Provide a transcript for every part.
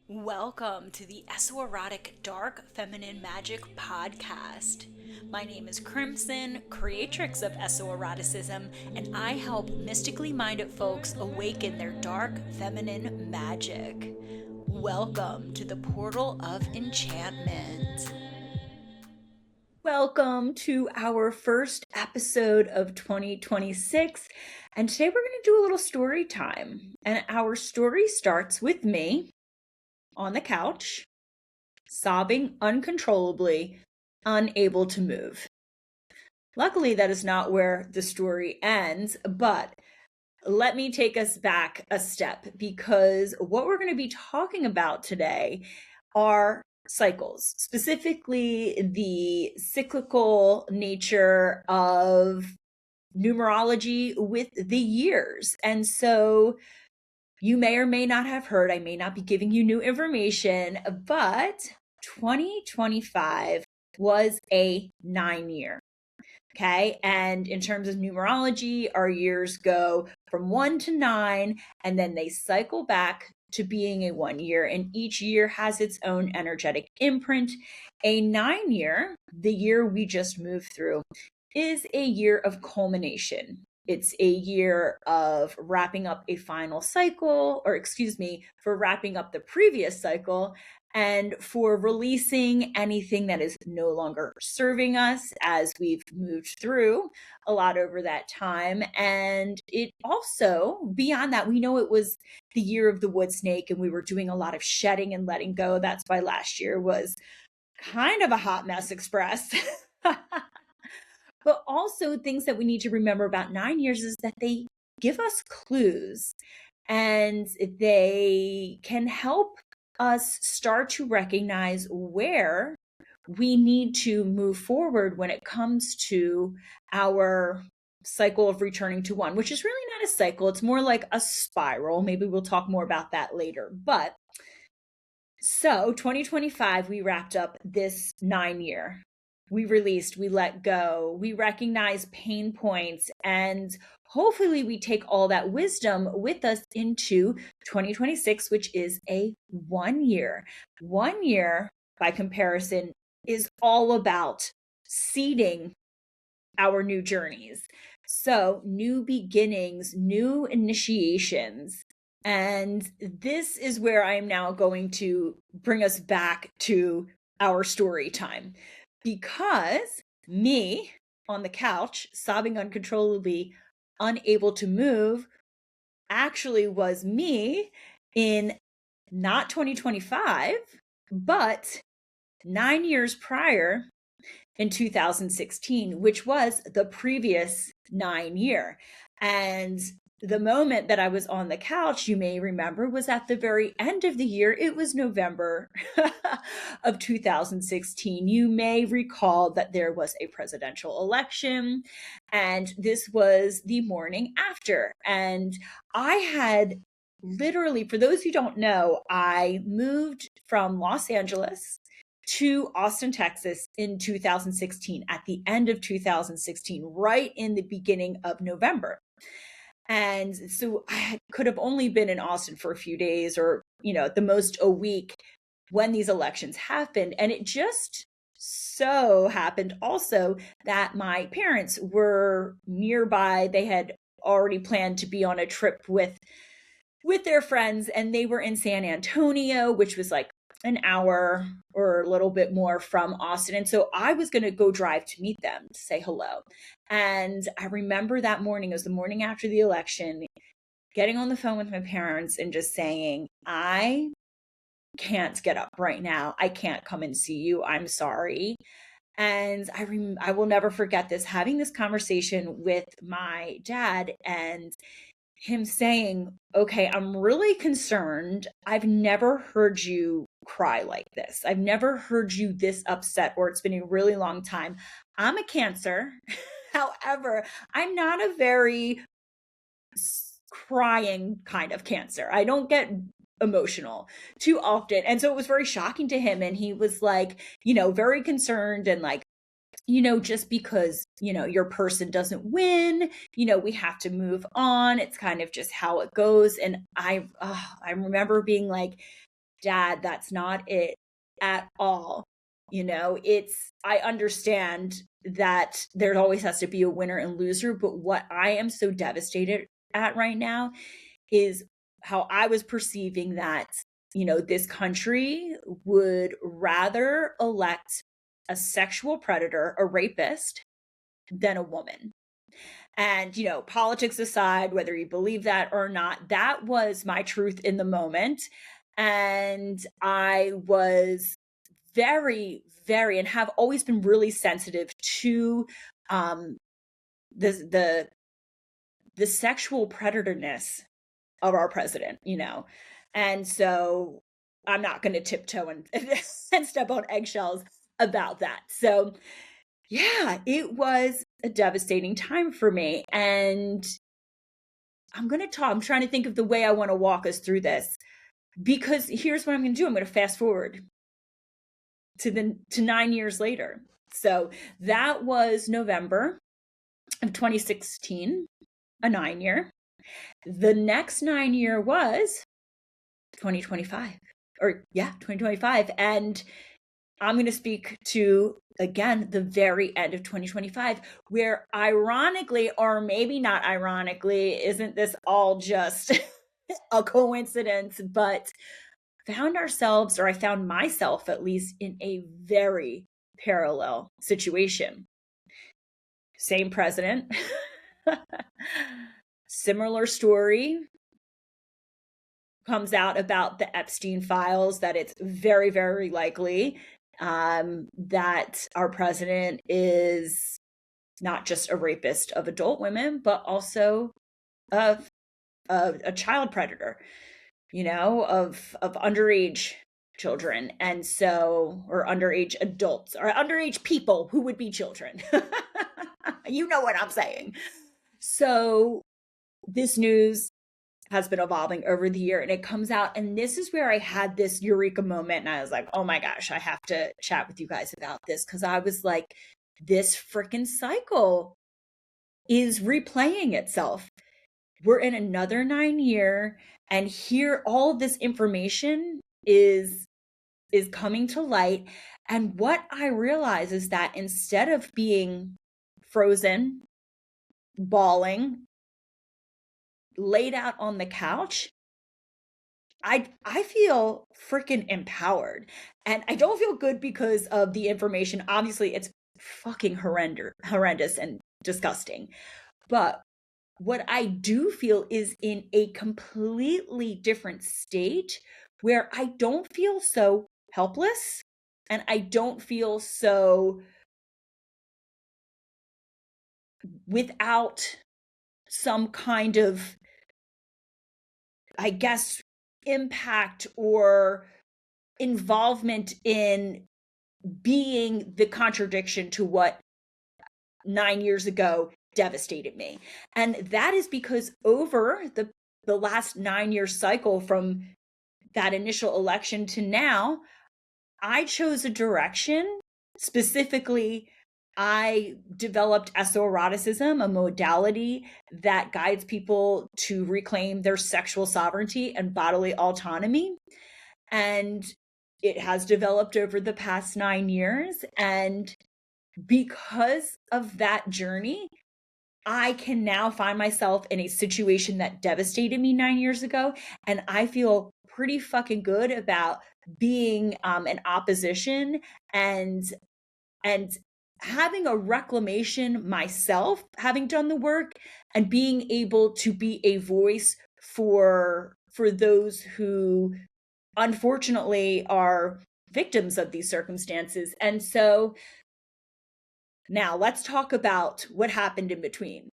Welcome to the Esoerotic Dark Feminine Magic podcast. My name is Crimson, creatrix of Esoeroticism, and I help mystically minded folks awaken their dark feminine magic. Welcome to the Portal of Enchantment. Welcome to our first episode of 2026, and today we're going to do a little story time. And our story starts with me on the couch, sobbing uncontrollably, unable to move. Luckily, that is not where the story ends, but let me take us back a step because what we're going to be talking about today are cycles, specifically the cyclical nature of numerology with the years. And so you may or may not have heard, I may not be giving you new information, but 2025 was a 9-year. Okay. And in terms of numerology, our years go from 1 to 9, and then they cycle back to being a 1-year. And each year has its own energetic imprint. A 9-year, the year we just moved through, is a year of culmination. It's a year of wrapping up a final cycle, or excuse me, for wrapping up the previous cycle and for releasing anything that is no longer serving us as we've moved through a lot over that time. And it also, beyond that, we know it was the year of the wood snake and we were doing a lot of shedding and letting go. That's why last year was kind of a hot mess express. But also things that we need to remember about 9 years is that they give us clues and they can help us start to recognize where we need to move forward when it comes to our cycle of returning to one, which is really not a cycle. It's more like a spiral. Maybe we'll talk more about that later. But so 2025, we wrapped up this 9-year. We released, we let go, we recognize pain points, and hopefully we take all that wisdom with us into 2026, which is a 1-year. 1 year, by comparison, is all about seeding our new journeys. So, new beginnings, new initiations. And this is where I am now going to bring us back to our story time. Because me on the couch, sobbing uncontrollably, unable to move, actually was me in not 2025, but 9 years prior in 2016, which was the previous 9-year. And the moment that I was on the couch, you may remember, was at the very end of the year. It was November of 2016. You may recall that there was a presidential election, and this was the morning after. And I had literally, for those who don't know, I moved from Los Angeles to Austin, Texas in 2016, at the end of 2016, right in the beginning of November. And so I could have only been in Austin for a few days or, at the most a week when these elections happened. And it just so happened also that my parents were nearby. They had already planned to be on a trip with their friends, and they were in San Antonio, which was like an hour or a little bit more from Austin. And so I was going to go drive to meet them to say hello. And I remember that morning, it was the morning after the election, getting on the phone with my parents and just saying, I can't get up right now. I can't come and see you. I'm sorry. And I will never forget this, having this conversation with my dad and him saying, okay, I'm really concerned. I've never heard you cry like this. I've never heard you this upset, or it's been a really long time. I'm a Cancer. However, I'm not a very crying kind of Cancer. I don't get emotional too often. And so it was very shocking to him. And he was like, very concerned and like, just because, your person doesn't win, we have to move on. It's kind of just how it goes. And I remember being like, Dad, that's not it at all. I understand that there always has to be a winner and loser, but what I am so devastated at right now is how I was perceiving that, this country would rather elect a sexual predator, a rapist, than a woman. And, politics aside, whether you believe that or not, that was my truth in the moment. And I was very, very, and have always been really sensitive to um, the sexual predatorness of our president, and so I'm not going to tiptoe and, and step on eggshells about that. So yeah, it was a devastating time for me. And I'm trying to think of the way I want to walk us through this, because here's what I'm going to do. I'm going to fast forward to 9 years later. So that was November of 2016, a 9-year. The next 9-year was 2025, 2025. And I'm going to speak to, again, the very end of 2025, where ironically, or maybe not ironically, isn't this all just a coincidence, but I found myself at least in a very parallel situation. Same president, similar story comes out about the Epstein files, that it's very, very likely that our president is not just a rapist of adult women, but also of a child predator, of underage children. And so, or underage adults, or underage people who would be children. You know what I'm saying. So this news has been evolving over the year, and it comes out, and this is where I had this eureka moment, and I was like, oh my gosh, I have to chat with you guys about this, because I was like, this freaking cycle is replaying itself. We're in another 9-year, and here all of this information is coming to light. And what I realize is that instead of being frozen, bawling, laid out on the couch, I feel freaking empowered. And I don't feel good because of the information. Obviously, it's fucking horrendous and disgusting. But what I do feel is in a completely different state, where I don't feel so helpless, and I don't feel so without some kind of, I guess, impact or involvement in being the contradiction to what 9 years ago devastated me. And that is because over the last 9-year cycle, from that initial election to now, I chose a direction. Specifically, I developed esoeroticism, a modality that guides people to reclaim their sexual sovereignty and bodily autonomy. And it has developed over the past 9 years. And because of that journey, I can now find myself in a situation that devastated me 9 years ago. And I feel pretty fucking good about being in opposition and having a reclamation myself, having done the work, and being able to be a voice for those who unfortunately are victims of these circumstances. And so now let's talk about what happened in between.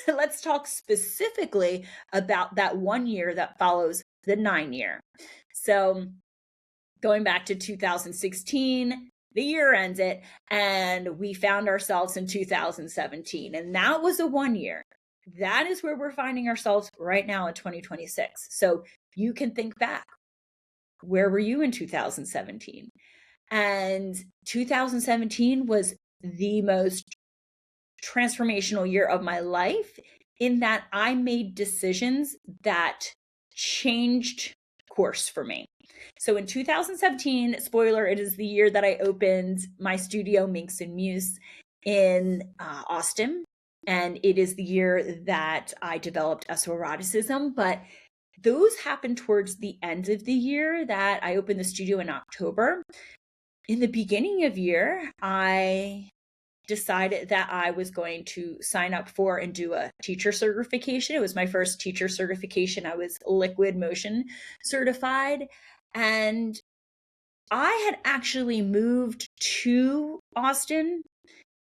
Let's talk specifically about that 1 year that follows the 9-year. So going back to 2016, the year ended, and we found ourselves in 2017. And that was a 1 year. That is where we're finding ourselves right now in 2026. So you can think back. Where were you in 2017? And 2017 was the most transformational year of my life, in that I made decisions that changed course for me. So in 2017, spoiler, it is the year that I opened my studio, Minx and Muse, in Austin. And it is the year that I developed esoeroticism. But those happened towards the end of the year that I opened the studio in October. In the beginning of year, I decided that I was going to sign up for and do a teacher certification. It was my first teacher certification. I was liquid motion certified. And I had actually moved to Austin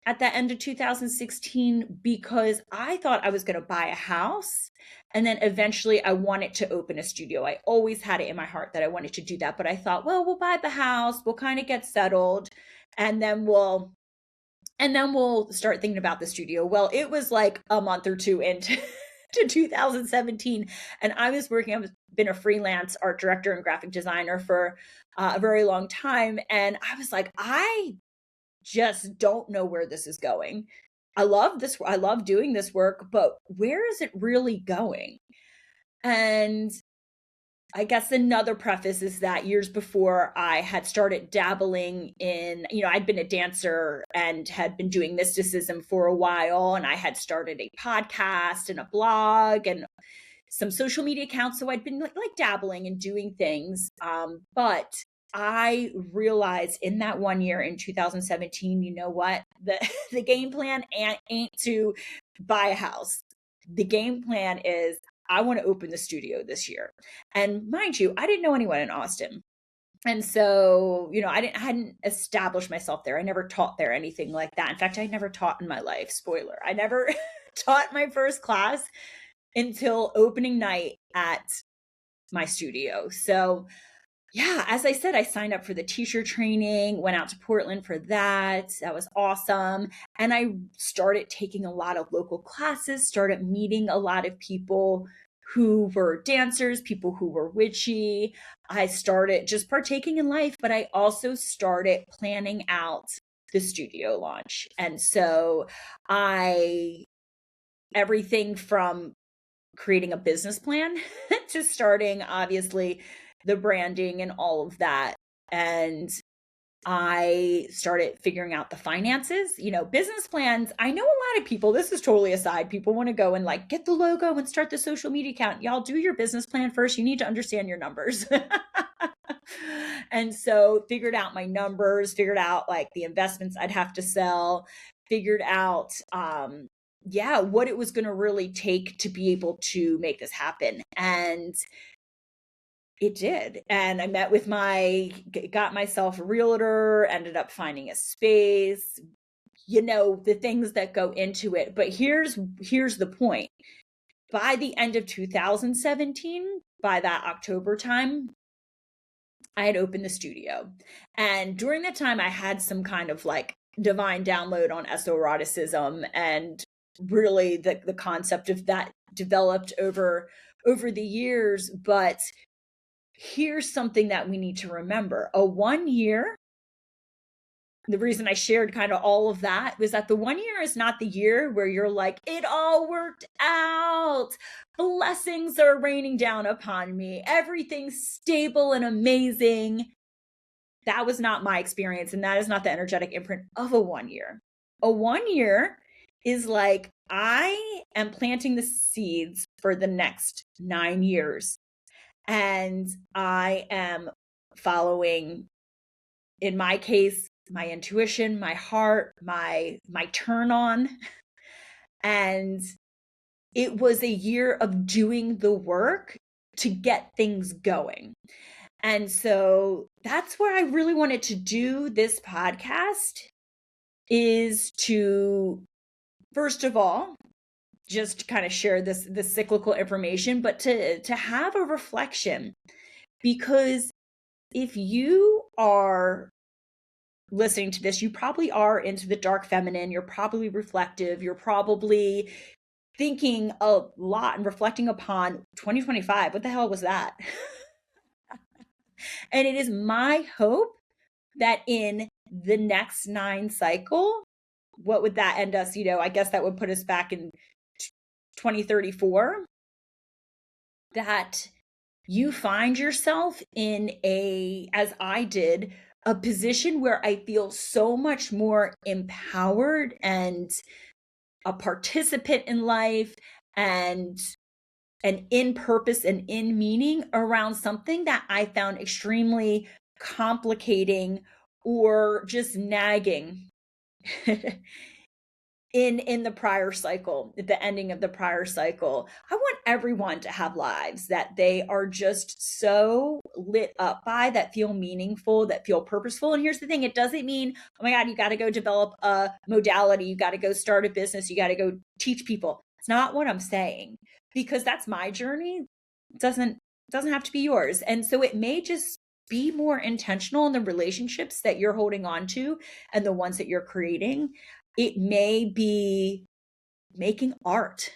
at the end of 2016 because I thought I was going to buy a house. And then eventually I wanted to open a studio. I always had it in my heart that I wanted to do that. But I thought, well, we'll buy the house, we'll kind of get settled, and then we'll start thinking about the studio. Well, it was like a month or two into to 2017, and I've been a freelance art director and graphic designer for a very long time, and I was like, I just don't know where this is going. I love doing this work, but where is it really going? And I guess another preface is that years before I had started dabbling in, I'd been a dancer and had been doing mysticism for a while, and I had started a podcast and a blog and some social media accounts. So I'd been like dabbling and doing things. But I realized in that one year in 2017, you know what? The game plan ain't to buy a house. The game plan is I want to open the studio this year. And mind you, I didn't know anyone in Austin. And so, I hadn't established myself there. I never taught there, anything like that. In fact, I never taught in my life. Spoiler. I never taught my first class until opening night at my studio. So yeah, as I said, I signed up for the teacher training, went out to Portland for that. That was awesome. And I started taking a lot of local classes, started meeting a lot of people who were dancers, people who were witchy. I started just partaking in life, but I also started planning out the studio launch. And so everything from creating a business plan to starting, obviously, the branding and all of that. And I started figuring out the finances, business plans. I know a lot of people, this is totally aside, people want to go and like get the logo and start the social media account. Y'all do your business plan first. You need to understand your numbers. And so figured out my numbers, figured out like the investments I'd have to sell, figured out, what it was going to really take to be able to make this happen. And it did. And I got myself a realtor, ended up finding a space, the things that go into it. But here's the point. By the end of 2017, by that October time, I had opened the studio. And during that time, I had some kind of like divine download on esoeroticism, and really the concept of that developed over the years. But here's something that we need to remember. The reason I shared kind of all of that was that the 1 year is not the year where you're like, it all worked out. Blessings are raining down upon me. Everything's stable and amazing. That was not my experience. And that is not the energetic imprint of a 1 year. A 1 year is like, I am planting the seeds for the next 9 years. And I am following, in my case, my intuition, my heart, my turn on. And it was a year of doing the work to get things going. And so that's where I really wanted to do this podcast, is to, first of all, just kind of share this cyclical information, but to have a reflection. Because if you are listening to this, you probably are into the dark feminine, you're probably reflective, you're probably thinking a lot and reflecting upon 2025. What the hell was that? And it is my hope that in the next 9 cycle, what would that end us? I guess that would put us back in 2034, that you find yourself in as I did, a position where I feel so much more empowered and a participant in life and in purpose and in meaning around something that I found extremely complicating or just nagging in the prior cycle, at the ending of the prior cycle. I want everyone to have lives that they are just so lit up by, that feel meaningful, that feel purposeful. And here's the thing, it doesn't mean, oh my God, you got to go develop a modality, you got to go start a business, you got to go teach people. It's not what I'm saying, because that's my journey. It doesn't have to be yours. And so it may just be more intentional in the relationships that you're holding on to and the ones that you're creating. It may be making art,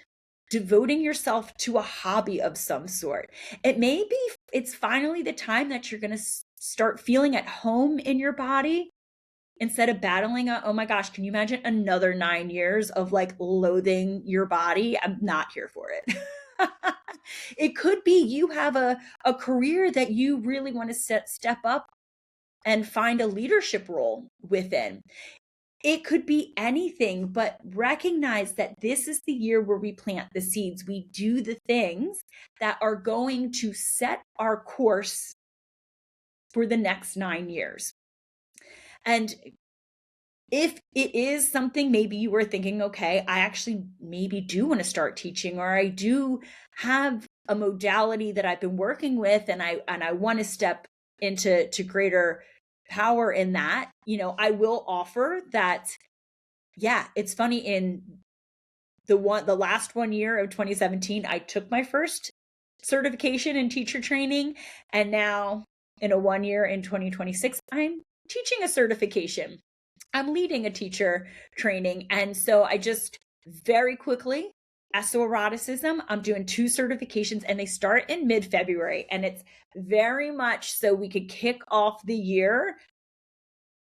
devoting yourself to a hobby of some sort. It may be it's finally the time that you're going to start feeling at home in your body instead of battling oh my gosh, can you imagine another 9 years of like loathing your body? I'm not here for it. It could be you have a career that you really want to step up and find a leadership role within. It could be anything, but recognize that this is the year where we plant the seeds. We do the things that are going to set our course for the next 9 years. And if it is something maybe you were thinking, okay, I actually maybe do want to start teaching, or I do have a modality that I've been working with and I want to step into greater power in that, I will offer that. Yeah, it's funny, in the last 1 year of 2017, I took my first certification in teacher training, and now in a 1 year in 2026, I'm teaching a certification. I'm leading a teacher training. And so I just very quickly, esoeroticism, I'm doing 2 certifications and they start in mid-February. And it's very much so we could kick off the year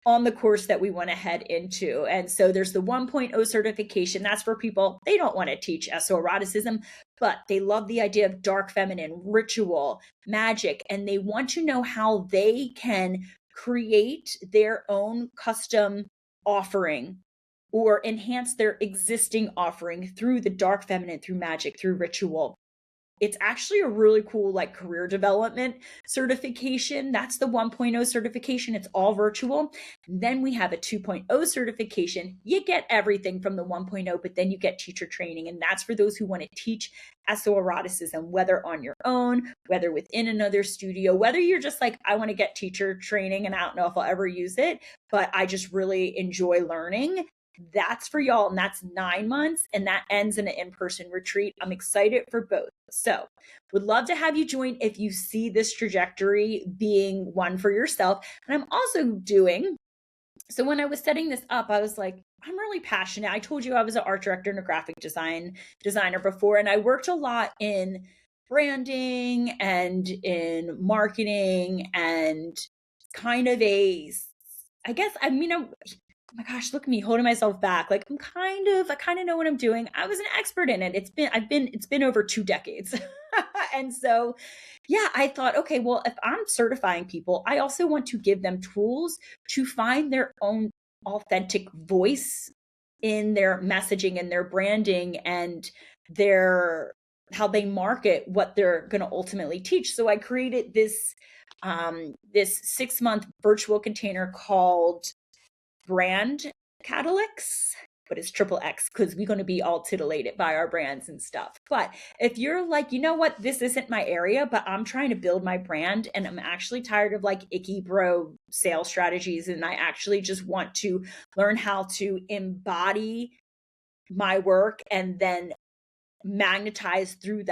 on the course that we want to head into. And so there's the 1.0 certification. That's for people, they don't want to teach esoeroticism, but they love the idea of dark feminine, ritual, magic, and they want to know how they can create their own custom offering or enhance their existing offering through the dark feminine, through magic, through ritual. It's actually a really cool like career development certification. That's the 1.0 certification. It's all virtual. Then we have a 2.0 certification. You get everything from the 1.0, but then you get teacher training. And that's for those who want to teach esoeroticism, whether on your own, whether within another studio, whether you're just like, I want to get teacher training and I don't know if I'll ever use it, but I just really enjoy learning. That's for y'all. And that's 9 months. And that ends in an in-person retreat. I'm excited for both. So would love to have you join if you see this trajectory being one for yourself. And I'm also doing, so when I was setting this up, I was like, I'm really passionate. I told you I was an art director and a graphic designer before. And I worked a lot in branding and in marketing and kind of oh my gosh, look at me holding myself back. Like I kind of know what I'm doing. I was an expert in it. It's been over 2 decades. And so, yeah, I thought, okay, well, if I'm certifying people, I also want to give them tools to find their own authentic voice in their messaging and their branding and how they market what they're going to ultimately teach. So I created this 6-month virtual container called Brand Catalyx, but it's triple X because we're going to be all titillated by our brands and stuff. But if you're like, you know what, this isn't my area, but I'm trying to build my brand and I'm actually tired of like icky bro sales strategies, and I actually just want to learn how to embody my work and then magnetize through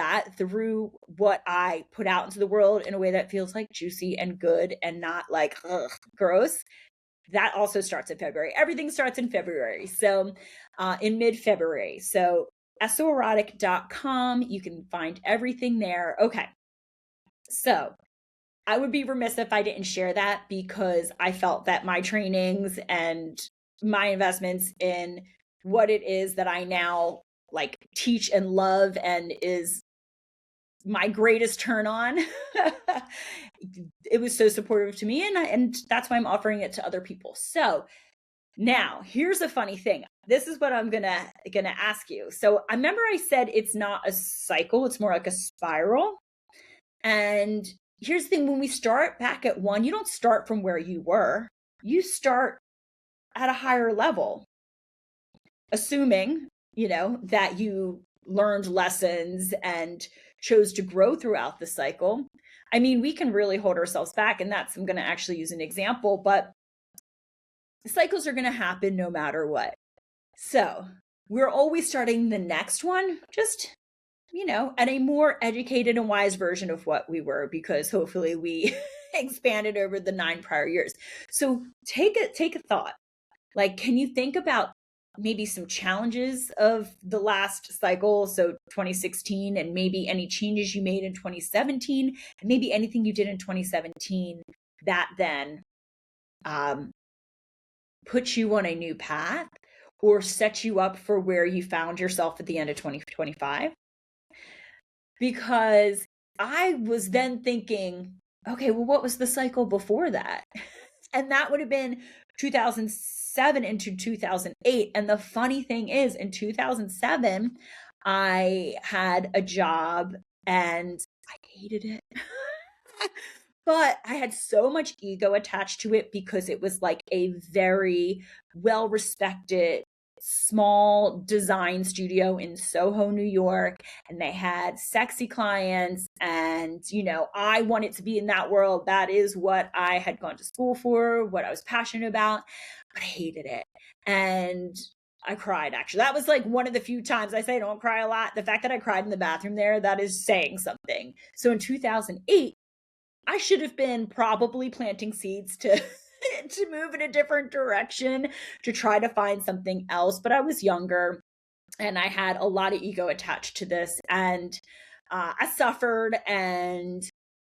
what I put out into the world in a way that feels like juicy and good and not like gross. That also starts in February. Everything starts in February. So in mid-February. So esoerotic.com, you can find everything there. Okay. So I would be remiss if I didn't share that, because I felt that my trainings and my investments in what it is that I now like teach and love and is my greatest turn on. It was so supportive to me, and that's why I'm offering it to other people. So now here's a funny thing. This is what I'm gonna ask you. So I remember I said it's not a cycle, it's more like a spiral. And here's the thing, when we start back at one, you don't start from where you were. You start at a higher level, assuming, that you learned lessons and chose to grow throughout the cycle. I mean, we can really hold ourselves back, and I'm going to actually use an example, but cycles are going to happen no matter what. So we're always starting the next one, just, at a more educated and wise version of what we were, because hopefully we expanded over the 9 prior years. So take a thought. Like, can you think about maybe some challenges of the last cycle, so 2016, and maybe any changes you made in 2017, and maybe anything you did in 2017 that then put you on a new path or set you up for where you found yourself at the end of 2025? Because I was then thinking, okay, well, what was the cycle before that? And that would have been 2007 into 2008. And the funny thing is, in 2007, I had a job and I hated it. But I had so much ego attached to it because it was like a very well-respected small design studio in Soho, New York, and they had sexy clients, and I wanted to be in that world. That is what I had gone to school for, what I was passionate about, but I hated it. And I cried, actually. That was like one of the few times. I say I don't cry a lot. The fact that I cried in the bathroom there, that is saying something. So in 2008, I should have been probably planting seeds to to move in a different direction, to try to find something else. But I was younger and I had a lot of ego attached to this, and I suffered, and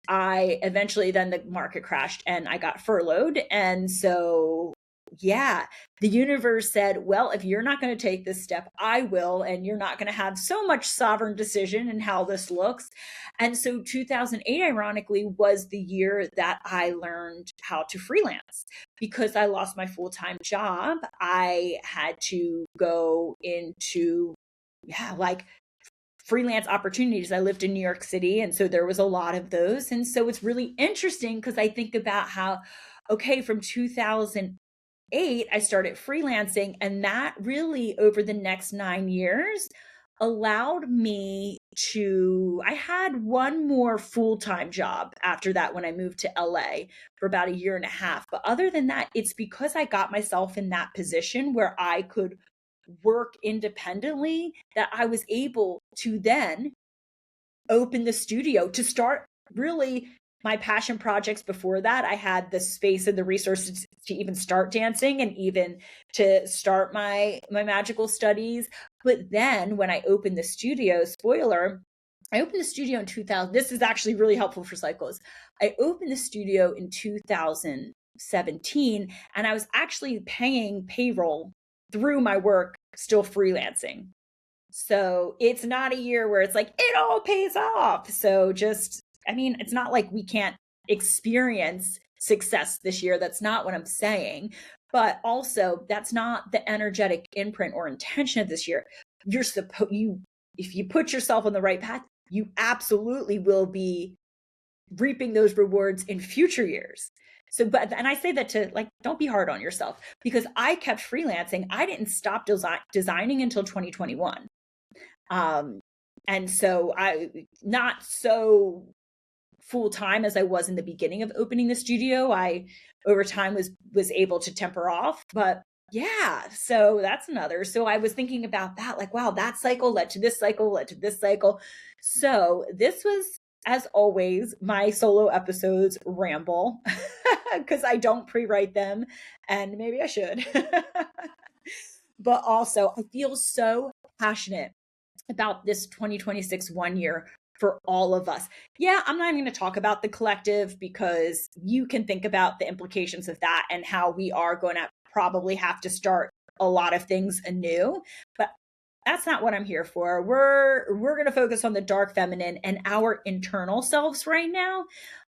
I eventually, then the market crashed and I got furloughed. And so, yeah, the universe said, well, if you're not going to take this step, I will, and you're not going to have so much sovereign decision in how this looks. And so 2008, ironically, was the year that I learned how to freelance. Because I lost my full-time job, I had to go into, like freelance opportunities. I lived in New York City, and so there was a lot of those. And so it's really interesting because I think about how, okay, from 2008, I started freelancing, and that really, over the next 9 years, allowed me to, I had one more full-time job after that when I moved to LA for about a year and a half. But other than that, it's because I got myself in that position where I could work independently that I was able to then open the studio to start really my passion projects. Before that, I had the space and the resources to even start dancing and even to start my magical studies. But then when I opened the studio, spoiler, I opened the studio in 2000. This is actually really helpful for cycles. I opened the studio in 2017, and I was actually paying payroll through my work, still freelancing. So it's not a year where it's like, it all pays off. So it's not like we can't experience success this year. That's not what I'm saying. But also, that's not the energetic imprint or intention of this year. If you put yourself on the right path, you absolutely will be reaping those rewards in future years. So, and I say that to, like, don't be hard on yourself, because I kept freelancing. I didn't stop designing until 2021. And so I, not so full time as I was in the beginning of opening the studio. I, over time, was able to temper off, but yeah, so that's another. So I was thinking about that, like, wow, that cycle led to this cycle, led to this cycle. So this was, as always, my solo episodes ramble because I don't pre-write them, and maybe I should. But also, I feel so passionate about this 2026 1 year for all of us. Yeah, I'm not even going to talk about the collective, because you can think about the implications of that and how we are going to probably have to start a lot of things anew. But That's not what I'm here for. We're going to focus on the dark feminine and our internal selves right now.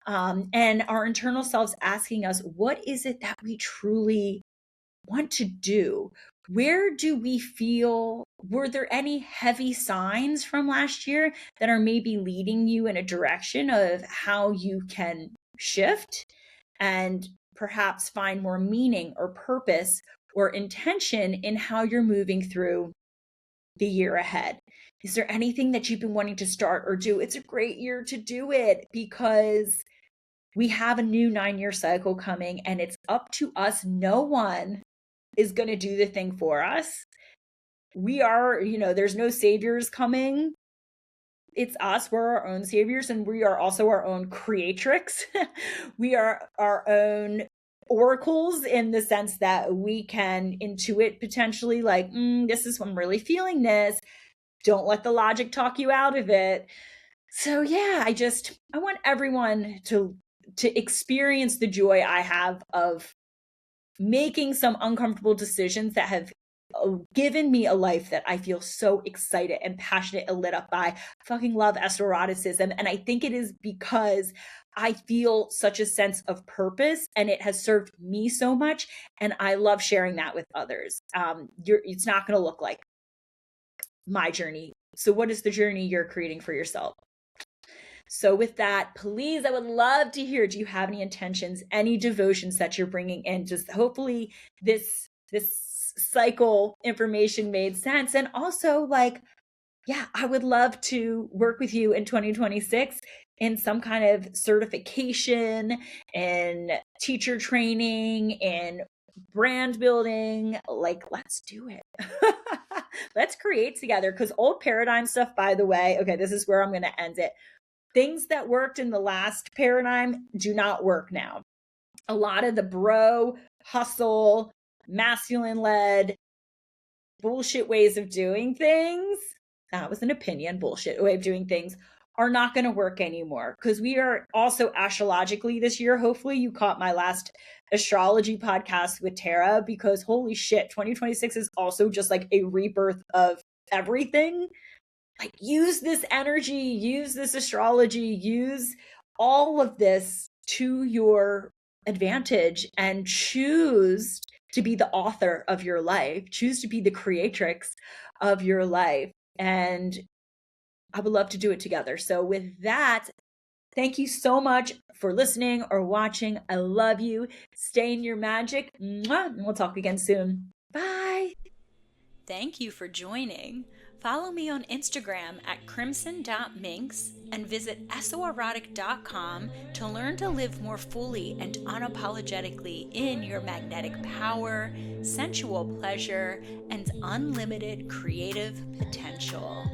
And our internal selves asking us, what is it that we truly want to do? Where do we feel, were there any heavy signs from last year that are maybe leading you in a direction of how you can shift and perhaps find more meaning or purpose or intention in how you're moving through the year ahead? Is there anything that you've been wanting to start or do? It's a great year to do it because we have a new 9-year cycle coming and it's up to us. No one is going to do the thing for us. We are, there's no saviors coming. It's us. We're our own saviors, and we are also our own creatrix. We are our own oracles in the sense that we can intuit potentially like, this is when I'm really feeling this. Don't let the logic talk you out of it. So yeah, I want everyone to experience the joy I have of making some uncomfortable decisions that have given me a life that I feel so excited and passionate and lit up by. I fucking love eroticism. And I think it is because I feel such a sense of purpose and it has served me so much. And I love sharing that with others. It's not going to look like my journey. So what is the journey you're creating for yourself? So with that, please, I would love to hear, do you have any intentions, any devotions that you're bringing in? Just hopefully this cycle information made sense. And also I would love to work with you in 2026 in some kind of certification and teacher training and brand building. Let's do it. Let's create together, because old paradigm stuff, by the way, okay, this is where I'm going to end it. Things that worked in the last paradigm do not work now. A lot of the bro, hustle, masculine-led bullshit ways of doing things, that was an opinion, bullshit way of doing things, are not going to work anymore, because we are also astrologically this year. Hopefully you caught my last astrology podcast with Tara, because holy shit, 2026 is also just like a rebirth of everything. Use this energy, use this astrology, use all of this to your advantage and choose to be the author of your life, choose to be the creatrix of your life. And I would love to do it together. So with that, thank you so much for listening or watching. I love you. Stay in your magic. Mwah. And we'll talk again soon. Bye. Thank you for joining. Follow me on Instagram at crimson.minx and visit soerotic.com to learn to live more fully and unapologetically in your magnetic power, sensual pleasure, and unlimited creative potential.